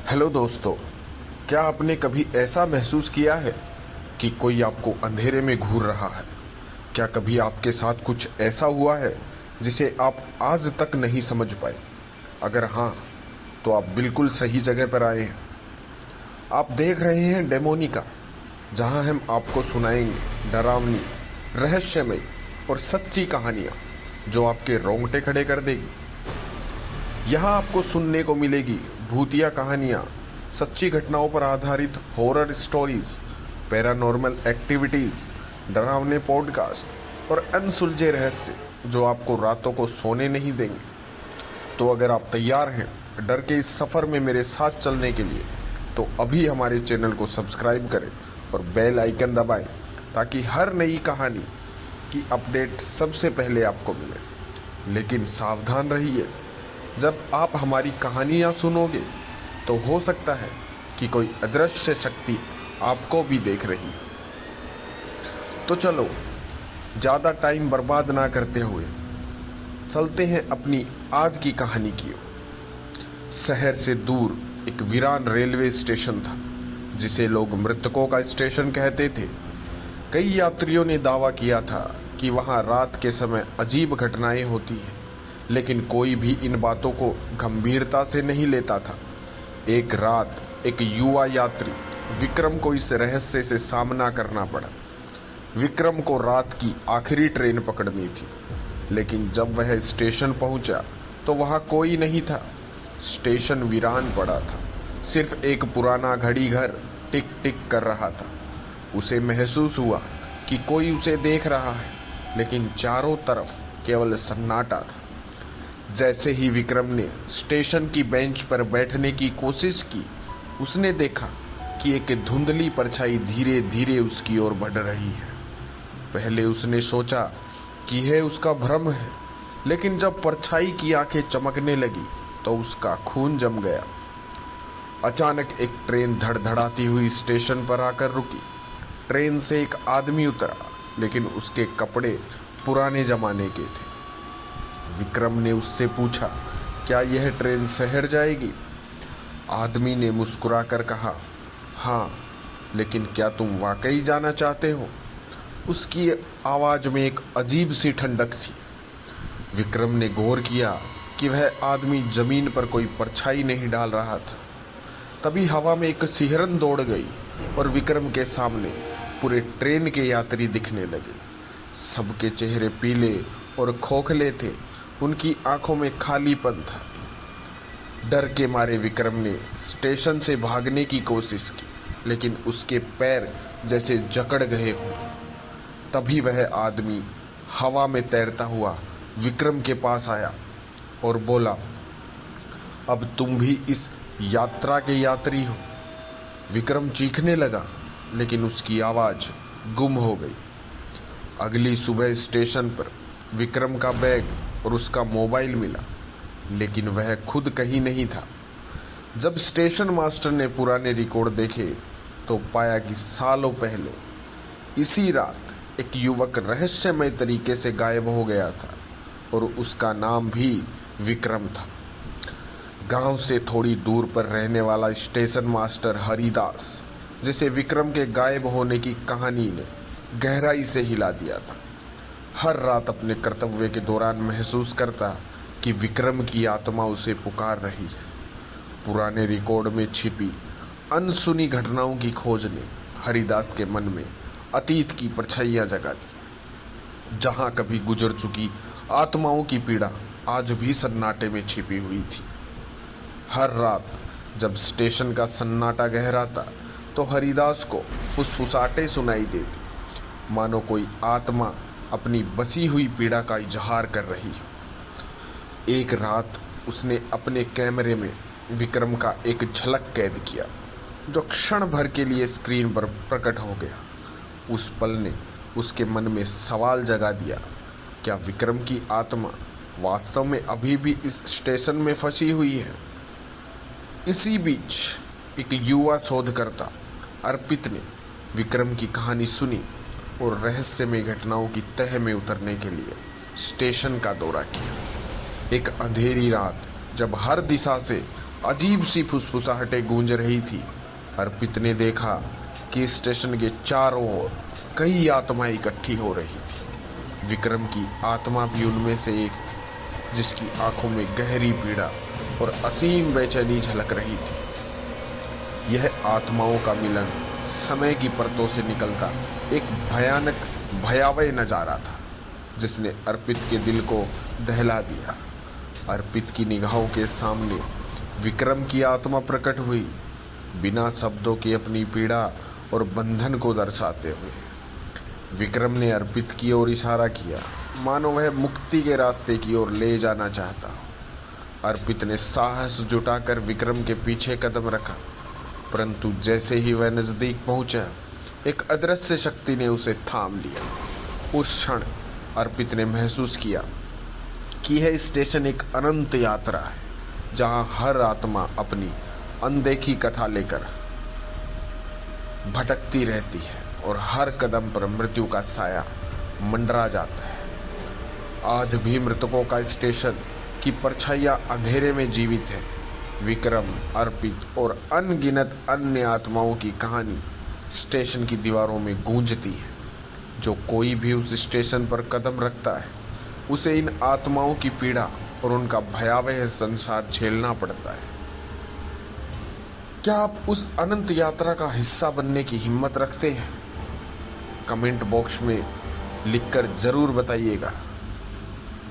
Hello दोस्तों, क्या आपने कभी ऐसा महसूस किया है कि कोई आपको अंधेरे में घूर रहा है? क्या कभी आपके साथ कुछ ऐसा हुआ है जिसे आप आज तक नहीं समझ पाए? अगर हाँ, तो आप बिल्कुल सही जगह पर आए हैं। आप देख रहे हैं डेमोनिका, जहां हम आपको सुनाएंगे डरावनी, रहस्यमय और सच्ची कहानियां जो आपके रोंगटे खड़े कर देगी। यहाँ आपको सुनने को मिलेगी भूतिया कहानियाँ, सच्ची घटनाओं पर आधारित हॉरर स्टोरीज, पैरानॉर्मल एक्टिविटीज़, डरावने पॉडकास्ट और अनसुलझे रहस्य जो आपको रातों को सोने नहीं देंगे। तो अगर आप तैयार हैं डर के इस सफ़र में मेरे साथ चलने के लिए, तो अभी हमारे चैनल को सब्सक्राइब करें और बेल आइकन दबाएं ताकि हर नई कहानी की अपडेट सबसे पहले आपको मिले। लेकिन सावधान रहिए, जब आप हमारी कहानियाँ सुनोगे तो हो सकता है कि कोई अदृश्य शक्ति आपको भी देख रही है। तो चलो, ज़्यादा टाइम बर्बाद ना करते हुए चलते हैं अपनी आज की कहानी की ओर। शहर से दूर एक वीरान रेलवे स्टेशन था, जिसे लोग मृतकों का स्टेशन कहते थे। कई यात्रियों ने दावा किया था कि वहाँ रात के समय अजीब घटनाएं होती हैं, लेकिन कोई भी इन बातों को गंभीरता से नहीं लेता था। एक रात एक युवा यात्री विक्रम को इस रहस्य से सामना करना पड़ा। विक्रम को रात की आखिरी ट्रेन पकड़नी थी, लेकिन जब वह स्टेशन पहुंचा तो वहां कोई नहीं था। स्टेशन वीरान पड़ा था, सिर्फ एक पुराना घड़ी घर टिक टिक कर रहा था। उसे महसूस हुआ कि कोई उसे देख रहा है, लेकिन चारों तरफ केवल सन्नाटा था। जैसे ही विक्रम ने स्टेशन की बेंच पर बैठने की कोशिश की, उसने देखा कि एक धुंधली परछाई धीरे धीरे उसकी ओर बढ़ रही है। पहले उसने सोचा कि यह उसका भ्रम है, लेकिन जब परछाई की आंखें चमकने लगी तो उसका खून जम गया। अचानक एक ट्रेन धड़धड़ाती हुई स्टेशन पर आकर रुकी। ट्रेन से एक आदमी उतरा, लेकिन उसके कपड़े पुराने जमाने के थे। विक्रम ने उससे पूछा, क्या यह ट्रेन शहर जाएगी? आदमी ने मुस्कुराकर कहा, हाँ, लेकिन क्या तुम वाकई जाना चाहते हो? उसकी आवाज़ में एक अजीब सी ठंडक थी। विक्रम ने गौर किया कि वह आदमी जमीन पर कोई परछाई नहीं डाल रहा था। तभी हवा में एक सिहरन दौड़ गई और विक्रम के सामने पूरे ट्रेन के यात्री दिखने लगे। सबके चेहरे पीले और खोखले थे, उनकी आंखों में खालीपन था। डर के मारे विक्रम ने स्टेशन से भागने की कोशिश की, लेकिन उसके पैर जैसे जकड़ गए हों। तभी वह आदमी हवा में तैरता हुआ विक्रम के पास आया और बोला, अब तुम भी इस यात्रा के यात्री हो। विक्रम चीखने लगा, लेकिन उसकी आवाज़ गुम हो गई। अगली सुबह स्टेशन पर विक्रम का बैग और उसका मोबाइल मिला, लेकिन वह खुद कहीं नहीं था। जब स्टेशन मास्टर ने पुराने रिकॉर्ड देखे तो पाया कि सालों पहले इसी रात एक युवक रहस्यमय तरीके से गायब हो गया था, और उसका नाम भी विक्रम था। गांव से थोड़ी दूर पर रहने वाला स्टेशन मास्टर हरिदास, जिसे विक्रम के गायब होने की कहानी ने गहराई से हिला दिया था, हर रात अपने कर्तव्य के दौरान महसूस करता कि विक्रम की आत्मा उसे पुकार रही है। पुराने रिकॉर्ड में छिपी अनसुनी घटनाओं की खोज ने हरिदास के मन में अतीत की परछाइयाँ जगा दी, जहाँ कभी गुजर चुकी आत्माओं की पीड़ा आज भी सन्नाटे में छिपी हुई थी। हर रात जब स्टेशन का सन्नाटा गहराता तो हरिदास को फुसफुसाहटें सुनाई देती, मानो कोई आत्मा अपनी बसी हुई पीड़ा का इजहार कर रही हो। एक रात उसने अपने कैमरे में विक्रम का एक झलक कैद किया, जो क्षण भर के लिए स्क्रीन पर प्रकट हो गया। उस पल ने उसके मन में सवाल जगा दिया, क्या विक्रम की आत्मा वास्तव में अभी भी इस स्टेशन में फंसी हुई है? इसी बीच एक युवा शोधकर्ता अर्पित ने विक्रम की कहानी सुनी और रहस्यमय घटनाओं की तह में उतरने के लिए स्टेशन का दौरा किया। एक अंधेरी रात, जब हर दिशा से अजीब सी फुसफुसाहटें गूंज रही थी। अर्पित ने देखा कि स्टेशन के चारों ओर कई आत्माएं इकट्ठी हो रही थी। विक्रम की आत्मा भी उनमें से एक थी, जिसकी आंखों में गहरी पीड़ा और असीम बेचैनी झलक रही थी। यह आत्माओं का मिलन समय की परतों से निकलता एक भयानक भयावह नजारा था, जिसने अर्पित के दिल को दहला दिया। अर्पित की निगाहों के सामने विक्रम की आत्मा प्रकट हुई, बिना शब्दों की अपनी पीड़ा और बंधन को दर्शाते हुए। विक्रम ने अर्पित की ओर इशारा किया, मानो वह मुक्ति के रास्ते की ओर ले जाना चाहता हो। अर्पित ने साहस जुटाकर विक्रम के पीछे कदम रखा, परंतु जैसे ही वह नजदीक पहुंचा, एक अदृश्य शक्ति ने उसे थाम लिया। उस क्षण अर्पित ने महसूस किया कि यह स्टेशन एक अनंत यात्रा है, जहां हर आत्मा अपनी अनदेखी कथा लेकर भटकती रहती है और हर कदम पर मृत्यु का साया मंडरा जाता है। आज भी मृतकों का स्टेशन की परछाइयां अंधेरे में जीवित है। विक्रम, अर्पित और अनगिनत अन्य आत्माओं की कहानी स्टेशन की दीवारों में गूंजती है। जो कोई भी उस स्टेशन पर कदम रखता है, उसे इन आत्माओं की पीड़ा और उनका भयावह संसार झेलना पड़ता है। क्या आप उस अनंत यात्रा का हिस्सा बनने की हिम्मत रखते हैं? कमेंट बॉक्स में लिखकर जरूर बताइएगा।